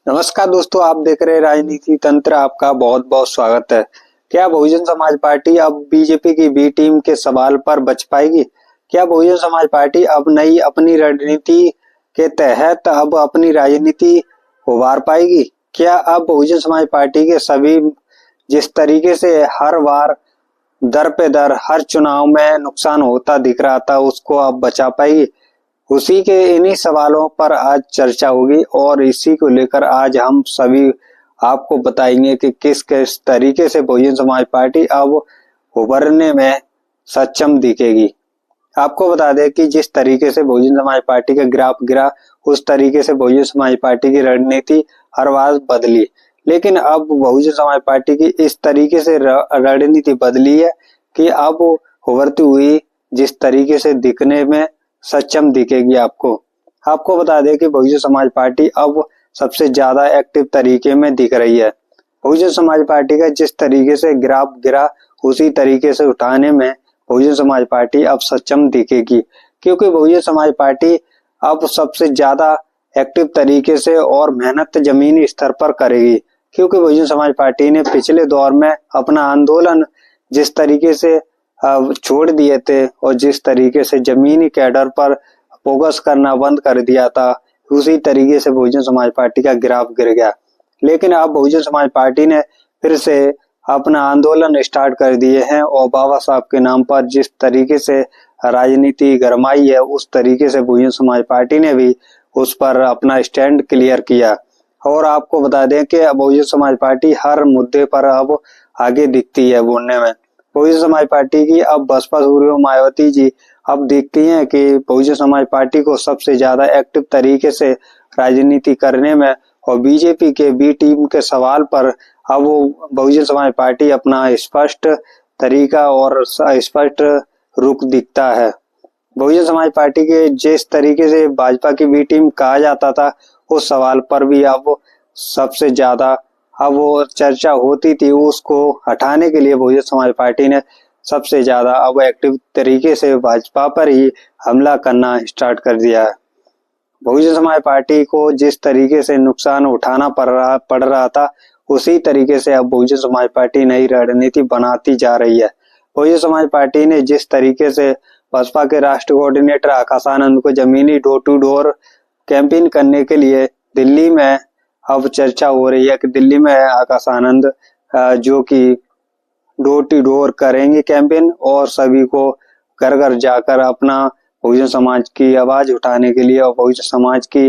नमस्कार दोस्तों, आप देख रहे हैं राजनीति तंत्र। आपका बहुत बहुत स्वागत है। क्या बहुजन समाज पार्टी अब बीजेपी की बी टीम के सवाल पर बच पाएगी? क्या बहुजन समाज पार्टी अब नई अपनी रणनीति के तहत अब अपनी राजनीति उभार पाएगी? क्या अब बहुजन समाज पार्टी के सभी जिस तरीके से हर बार दर पे दर हर चुनाव में नुकसान होता दिख रहा था, उसको अब बचा पाएगी? उसी के इन्हीं सवालों पर आज चर्चा होगी और इसी को लेकर आज हम सभी आपको बताएंगे कि किस किस तरीके से बहुजन समाज पार्टी अब उभरने में सक्षम दिखेगी। आपको बता दें कि जिस तरीके से बहुजन समाज पार्टी का ग्राफ गिरा, उस तरीके से बहुजन समाज पार्टी की रणनीति हर बार बदली, लेकिन अब बहुजन समाज पार्टी की इस तरीके से रणनीति बदली है कि अब उभरती हुई जिस तरीके से दिखने में सक्षम दिखेगी। आपको बता दें कि बहुजन समाज पार्टी अब सबसे ज्यादा एक्टिव तरीके में दिख रही है। बहुजन समाज पार्टी का जिस तरीके से ग्राफ गिरा, उसी तरीके से उठाने में बहुजन समाज पार्टी अब सक्षम दिखेगी, क्योंकि बहुजन समाज पार्टी अब सबसे ज्यादा एक्टिव तरीके से और मेहनत जमीनी स्तर पर करेगी, क्योंकि बहुजन समाज पार्टी ने पिछले दौर में अपना आंदोलन जिस तरीके से छोड़ दिए थे और जिस तरीके से जमीनी कैडर पर फोकस करना बंद कर दिया था, उसी तरीके से बहुजन समाज पार्टी का ग्राफ गिर गया। लेकिन अब बहुजन समाज पार्टी ने फिर से अपना आंदोलन स्टार्ट कर दिए हैं और बाबा साहब के नाम पर जिस तरीके से राजनीति गरमाई है, उस तरीके से बहुजन समाज पार्टी ने भी उस पर अपना स्टैंड क्लियर किया। और आपको बता दें कि बहुजन समाज पार्टी हर मुद्दे पर अब आगे दिखती है बोलने में। बहुजन समाज पार्टी की अब बसपा सुप्रीमो मायावती जी अब देखती हैं कि बहुजन समाज पार्टी को सबसे ज्यादा एक्टिव तरीके से राजनीति करने में और बीजेपी के बी टीम के सवाल पर अब वो बहुजन समाज पार्टी अपना स्पष्ट तरीका और स्पष्ट रुख दिखता है। बहुजन समाज पार्टी के जिस तरीके से भाजपा की बी टीम कहा जाता था, उस सवाल पर भी अब सबसे ज्यादा अब वो चर्चा होती थी, उसको हटाने के लिए बहुजन समाज पार्टी ने सबसे ज्यादा अब एक्टिव तरीके से भाजपा पर ही हमला करना स्टार्ट कर दिया है। बहुजन समाज पार्टी को जिस तरीके से नुकसान उठाना पड़ रहा था, उसी तरीके से अब बहुजन समाज पार्टी नई रणनीति बनाती जा रही है। बहुजन समाज पार्टी ने जिस तरीके से बसपा के राष्ट्रीय कोऑर्डिनेटर आकाश आनंद को जमीनी डोर टू डोर कैंपेन करने के लिए दिल्ली में अब चर्चा हो रही है कि दिल्ली में आकाश आनंद जो कि डोर टू डोर करेंगे कैंपेन और सभी को घर घर जाकर अपना बहुजन समाज की आवाज उठाने के लिए और बहुजन समाज की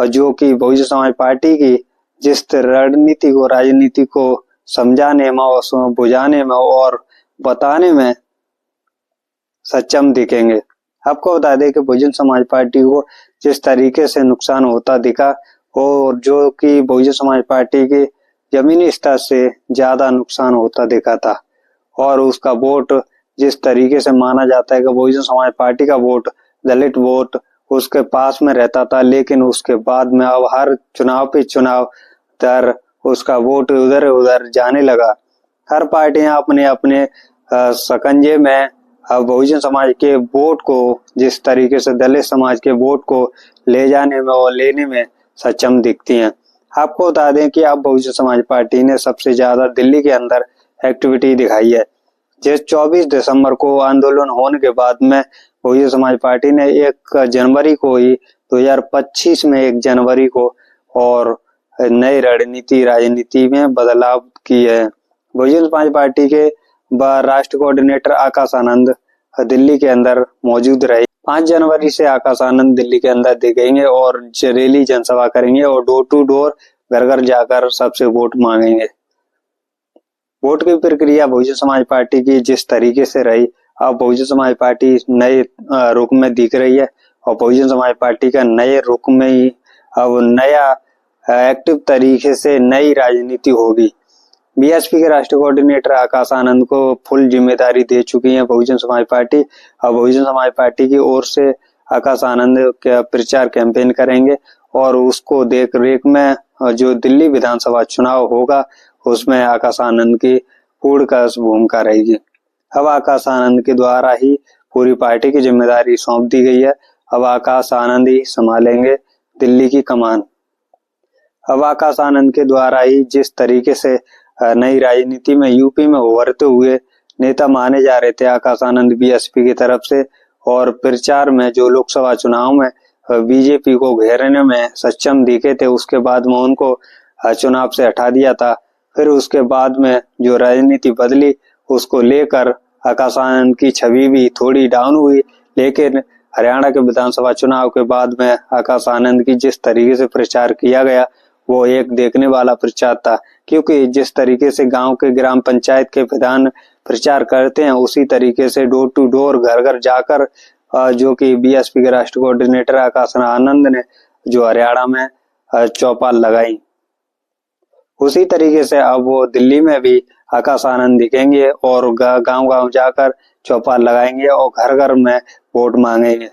जो कि बहुजन समाज पार्टी की जिस रणनीति को राजनीति को समझाने में और बुझाने में और बताने में सक्षम दिखेंगे। आपको बता दें कि बहुजन समाज पार्टी को जिस तरीके से नुकसान होता दिखा और जो कि बहुजन समाज पार्टी के जमीनी स्तर से ज्यादा नुकसान होता दिखा था और उसका वोट जिस तरीके से माना जाता है कि बहुजन समाज पार्टी का वोट दलित वोट उसके पास में रहता था, लेकिन उसके बाद में अब हर चुनाव पे चुनाव तर उसका वोट उधर उधर जाने लगा। हर पार्टियां अपने अपने शकंजे में बहुजन समाज के वोट को जिस तरीके से दलित समाज के वोट को ले जाने में और लेने में सक्षम दिखती हैं। आपको बता दें कि अब बहुजन समाज पार्टी ने सबसे ज्यादा दिल्ली के अंदर एक्टिविटी दिखाई है। जिस 24 दिसंबर को आंदोलन होने के बाद में बहुजन समाज पार्टी ने 1 जनवरी को ही 2025 में 1 जनवरी को और नई राजनीति में बदलाव की है। बहुजन समाज पार्टी के राष्ट्रीय कोऑर्डिनेटर आकाश आनंद दिल्ली के अंदर मौजूद रहे। 5 जनवरी से आकाश आनंद दिल्ली के अंदर दिखेंगे और रैली जनसभा करेंगे और डोर टू डोर घर घर जाकर सबसे वोट मांगेंगे। वोट की प्रक्रिया बहुजन समाज पार्टी की जिस तरीके से रही, अब बहुजन समाज पार्टी नए रुख में दिख रही है और बहुजन समाज पार्टी का नए रुख में ही अब नया एक्टिव तरीके से नई राजनीति होगी। बीएसपी के राष्ट्रीय कोऑर्डिनेटर आकाश आनंद को फुल जिम्मेदारी दे चुकी है बहुजन समाज पार्टी। अब बहुजन समाज पार्टी की ओर से आकाश आनंद का प्रचार कैंपेन करेंगे और उसको देख रेख में जो दिल्ली विधानसभा चुनाव होगा उसमें आकाश आनंद की पूर्ण भूमिका रहेगी। अब आकाश आनंद के द्वारा ही पूरी पार्टी की जिम्मेदारी सौंप दी गई है। अब आकाश आनंद ही संभालेंगे दिल्ली की कमान। अब आकाश आनंद के द्वारा ही जिस तरीके से नई राजनीति में यूपी में उभरते हुए नेता माने जा रहे थे आकाश आनंद बीएसपी की तरफ से, और प्रचार में जो लोकसभा चुनाव में बीजेपी को घेरने में सक्षम दिखे थे, उसके बाद में उनको चुनाव से हटा दिया था। फिर उसके बाद में जो राजनीति बदली, उसको लेकर आकाश आनंद की छवि भी थोड़ी डाउन हुई, लेकिन हरियाणा के विधानसभा चुनाव के बाद में आकाश आनंद की जिस तरीके से प्रचार किया गया वो एक देखने वाला प्रचार था, क्योंकि जिस तरीके से गांव के ग्राम पंचायत के प्रधान प्रचार करते हैं उसी तरीके से डोर टू डोर घर घर जाकर जो कि बीएसपी के राष्ट्रीय कोऑर्डिनेटर आकाश आनंद ने जो हरियाणा में चौपाल लगाई, उसी तरीके से अब वो दिल्ली में भी आकाश आनंद दिखेंगे और गांव गांव जाकर चौपाल लगाएंगे और घर घर में वोट मांगेंगे।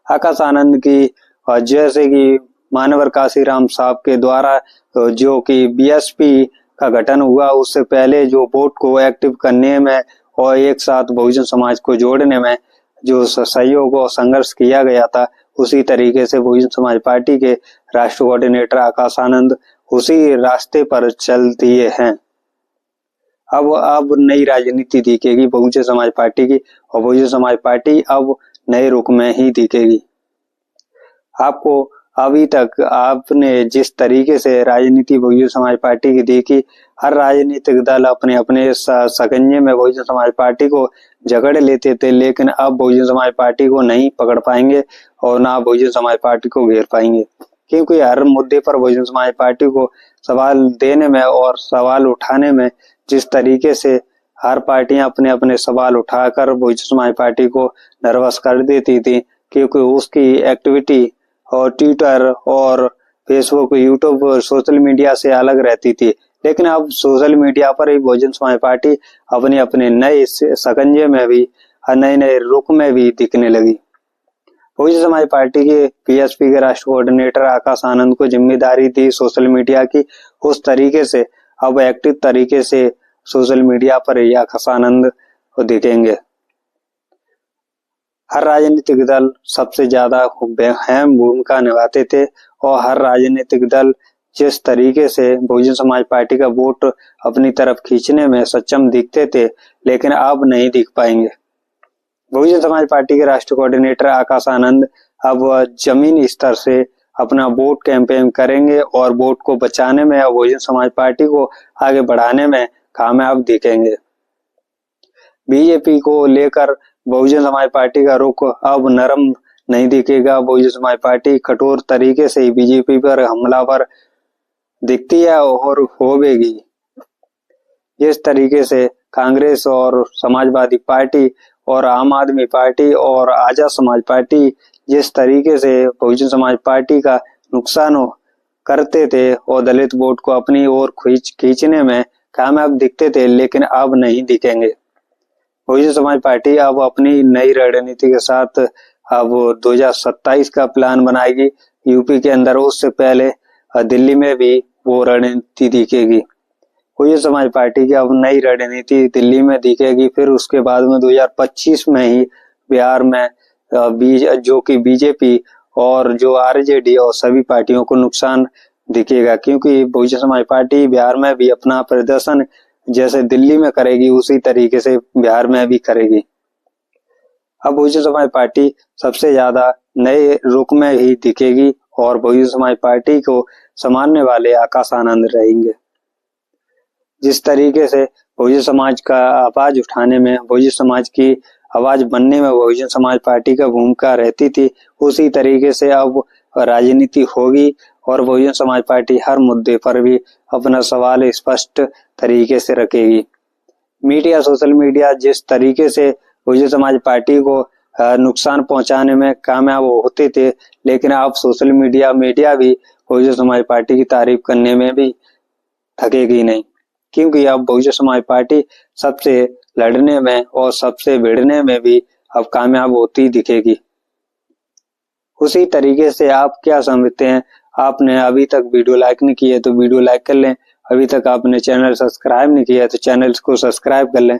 आकाश आनंद की जैसे कि मानवर काशीराम साहब के द्वारा जो कि बीएसपी का गठन हुआ, उससे पहले जो वोट को एक्टिव करने में और एक साथ बहुजन समाज को जोड़ने में जो सहयोग और संघर्ष किया गया था, उसी तरीके से बहुजन समाज पार्टी के राष्ट्रीय कोऑर्डिनेटर आकाश आनंद उसी रास्ते पर चल दिए हैं। अब नई राजनीति दिखेगी बहुजन समाज पार्टी की, और बहुजन समाज पार्टी अब नए रुख में ही दिखेगी। आपको अभी तक आपने जिस तरीके से राजनीति बहुजन समाज पार्टी की देखी, हर राजनीतिक दल अपने अपने सकंजे में बहुजन समाज पार्टी को जकड़ लेते थे, लेकिन अब बहुजन समाज पार्टी को नहीं पकड़ पाएंगे और ना बहुजन समाज पार्टी को घेर पाएंगे, क्योंकि हर मुद्दे पर बहुजन समाज पार्टी को सवाल देने में और सवाल उठाने में जिस तरीके से हर पार्टियां अपने अपने सवाल उठाकर बहुजन समाज पार्टी को नर्वस कर देती थी, क्योंकि उसकी एक्टिविटी और ट्विटर और फेसबुक, यूट्यूब, सोशल मीडिया से अलग रहती थी। लेकिन अब सोशल मीडिया पर ही बहुजन समाज पार्टी अपने अपने नए सकंजे में भी, नए नए रुख में भी दिखने लगी। बहुजन समाज पार्टी के बीएसपी के राष्ट्रीय कोऑर्डिनेटर आकाश आनंद को जिम्मेदारी दी सोशल मीडिया की, उस तरीके से अब एक्टिव तरीके से सोशल मीडिया पर ही आकाश आनंद दिखेंगे। हर राजनीतिक दल सबसे ज्यादा अहम भूमिका निभाते थे और हर राजनीतिक दल जिस तरीके से बहुजन समाज पार्टी का वोट अपनी तरफ खींचने में सक्षम दिखते थे, लेकिन अब नहीं दिख पाएंगे। बहुजन समाज पार्टी के राष्ट्रीय कोऑर्डिनेटर आकाश आनंद अब जमीनी स्तर से अपना वोट कैंपेन करेंगे और वोट को बचाने में और बहुजन समाज पार्टी को आगे बढ़ाने में कामयाब दिखेंगे। बीजेपी को लेकर बहुजन समाज पार्टी का रुख अब नरम नहीं दिखेगा। बहुजन समाज पार्टी कठोर तरीके से बीजेपी पर हमलावर दिखती है और होवेगी। जिस तरीके से कांग्रेस और समाजवादी पार्टी और आम आदमी पार्टी और आजाद समाज पार्टी जिस तरीके से बहुजन समाज पार्टी का नुकसान करते थे और दलित वोट को अपनी ओर खींचने में कामयाब दिखते थे, लेकिन अब नहीं दिखेंगे। बहुजन समाज पार्टी अब अपनी नई रणनीति के साथ अब 2027 का प्लान बनाएगी यूपी के अंदर। उससे पहले दिल्ली में भी वो रणनीति दिखेगी। बहुजन समाज पार्टी की अब नई रणनीति दिल्ली में दिखेगी। फिर उसके बाद में 2025 में ही बिहार में जो कि बीजेपी और जो आरजेडी और सभी पार्टियों को नुकसान दिखेगा, क्योंकि बहुजन समाज पार्टी बिहार में भी अपना प्रदर्शन जैसे दिल्ली में करेगी उसी तरीके से बिहार में भी करेगी। अब बहुजन समाज पार्टी सबसे ज्यादा नए रुख में ही दिखेगी और बहुजन समाज पार्टी को संभालने वाले आकाश आनंद रहेंगे। जिस तरीके से बहुजन समाज का आवाज उठाने में, बहुजन समाज की आवाज बनने में बहुजन समाज पार्टी का भूमिका रहती थी, उसी तरीके से अब राजनीति होगी और बहुजन समाज पार्टी हर मुद्दे पर भी अपना सवाल स्पष्ट तरीके से रखेगी। मीडिया, सोशल मीडिया जिस तरीके से बहुजन समाज पार्टी को नुकसान पहुंचाने में कामयाब होते थे, लेकिन अब सोशल मीडिया भी बहुजन समाज पार्टी की तारीफ करने में भी थकेगी नहीं, क्योंकि अब बहुजन समाज पार्टी सबसे लड़ने में और सबसे भिड़ने में भी अब कामयाब होती दिखेगी। उसी तरीके से आप क्या समझते हैं? आपने अभी तक वीडियो लाइक नहीं किया है तो वीडियो लाइक कर लें। अभी तक आपने चैनल सब्सक्राइब नहीं किया है तो चैनल को सब्सक्राइब कर लें।